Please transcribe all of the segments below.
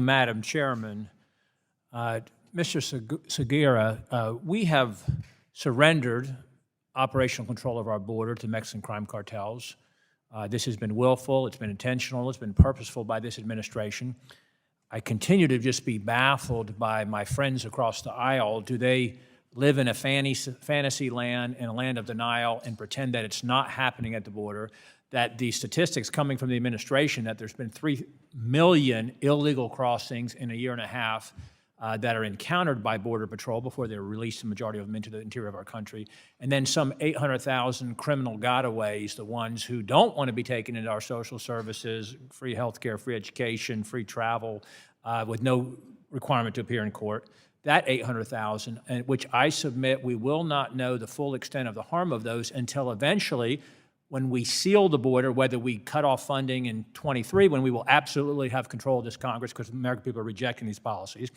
Madam Chairman, Mr. Sequeira, we have surrendered operational control of our border to Mexican crime cartels. This has been willful, it's been intentional, it's been purposeful by this administration. I continue to just be baffled by my friends across the aisle. Do they live in a fantasy land, in a land of denial, and pretend that it's not happening at the border? That the statistics coming from the administration, that there's been 3 million illegal crossings in a year and a half that are encountered by Border Patrol before they're released, the majority of them into the interior of our country, and then some 800,000 criminal gotaways, the ones who don't want to be taken into our social services, free health care, free education, free travel, with no requirement to appear in court. That 800,000, which I submit we will not know the full extent of the harm of those until eventually, when we seal the border, whether we cut off funding in 23, when we will absolutely have control of this Congress because the American people are rejecting these policies,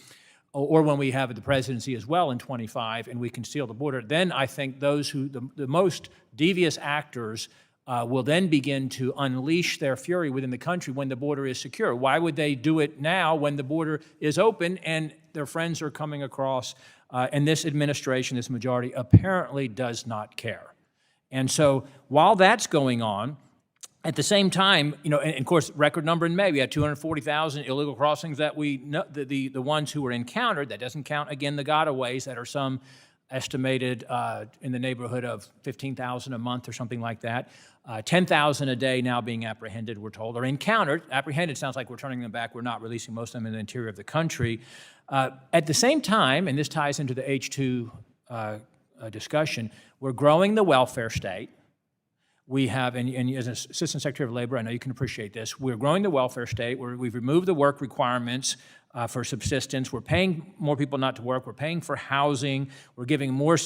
or when we have the presidency as well in 25 and we can seal the border, then I think those who, the most devious actors will then begin to unleash their fury within the country when the border is secure. Why would they do it now when the border is open and their friends are coming across? And this administration, this majority, apparently does not care. And so while that's going on, at the same time, you know, and of course, record number in May, we had 240,000 illegal crossings that we know, the ones who were encountered. That doesn't count, again, the gotaways that are some estimated in the neighborhood of 15,000 a month or something like that. 10,000 a day now being apprehended, we're told, or encountered. Apprehended sounds like we're turning them back. We're not releasing most of them in the interior of the country. At the same time, and this ties into the H2 discussion, we're growing the welfare state. We have, and as an Assistant Secretary of Labor, I know you can appreciate this, we're growing the welfare state. We've removed the work requirements for subsistence. We're paying more people not to work. We're paying for housing. We're giving more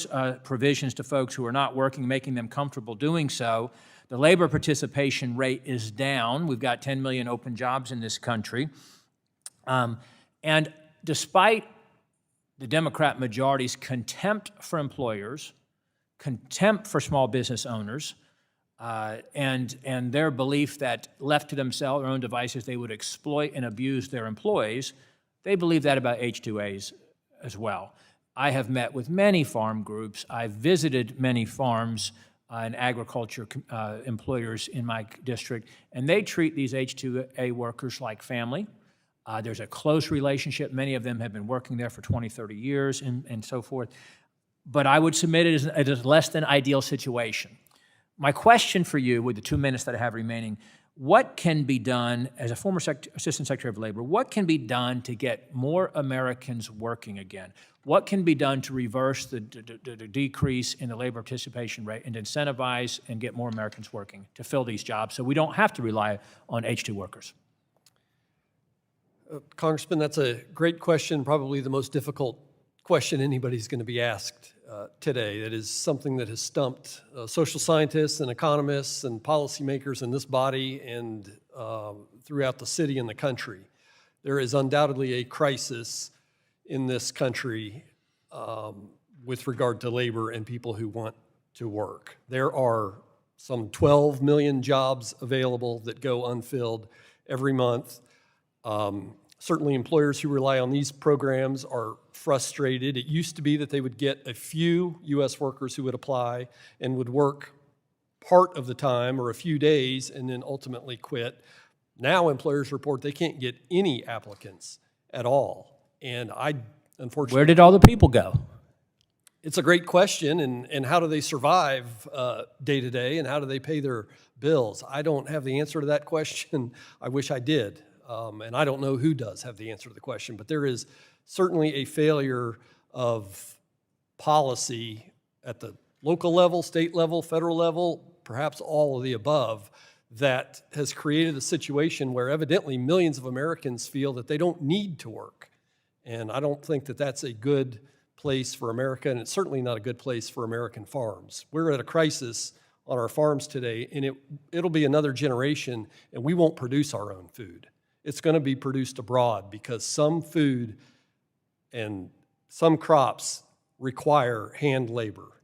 provisions to folks who are not working, making them comfortable doing so. The labor participation rate is down. We've got 10 million open jobs in this country. And despite the Democrat majority's contempt for employers, contempt for small business owners, and their belief that left to themselves, their own devices, they would exploit and abuse their employees, they believe that about H-2As as well. I have met with many farm groups. I've visited many farms and agriculture employers in my district, and they treat these H-2A workers like family. There's a close relationship. Many of them have been working there for 20, 30 years and so forth. But I would submit it as a less than ideal situation. My question for you, with the 2 minutes that I have remaining, what can be done, as a former Assistant Secretary of Labor, what can be done to get more Americans working again? What can be done to reverse the decrease in the labor participation rate and incentivize and get more Americans working to fill these jobs so we don't have to rely on H-2 workers? Congressman, that's a great question, probably the most difficult question anybody's going to be asked today. That is something that has stumped social scientists and economists and policymakers in this body and throughout the city and the country. There is undoubtedly a crisis in this country with regard to labor and people who want to work. There are some 12 million jobs available that go unfilled every month. Certainly employers who rely on these programs are frustrated. It used to be that they would get a few U.S. workers who would apply and would work part of the time or a few days and then ultimately quit. Now employers report they can't get any applicants at all. And I, unfortunately... Where did all the people go? It's a great question, and how do they survive day to day, and how do they pay their bills? I don't have the answer to that question. I wish I did. And I don't know who does have the answer to the question, but there is certainly a failure of policy at the local level, state level, federal level, perhaps all of the above, that has created a situation where evidently millions of Americans feel that they don't need to work. And I don't think that that's a good place for America, and it's certainly not a good place for American farms. We're at a crisis on our farms today, and it'll be another generation, and we won't produce our own food. It's going to be produced abroad because some food and some crops require hand labor.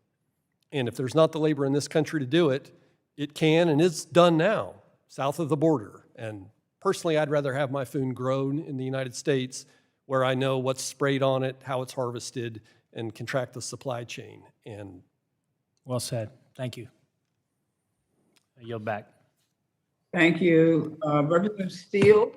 And if there's not the labor in this country to do it, it can and is done now, south of the border and Personally, I'd rather have my food grown in the United States where I know what's sprayed on it, how it's harvested, and can track the supply chain. And Well said. Thank you. I yield back. Thank you. Representative Steele?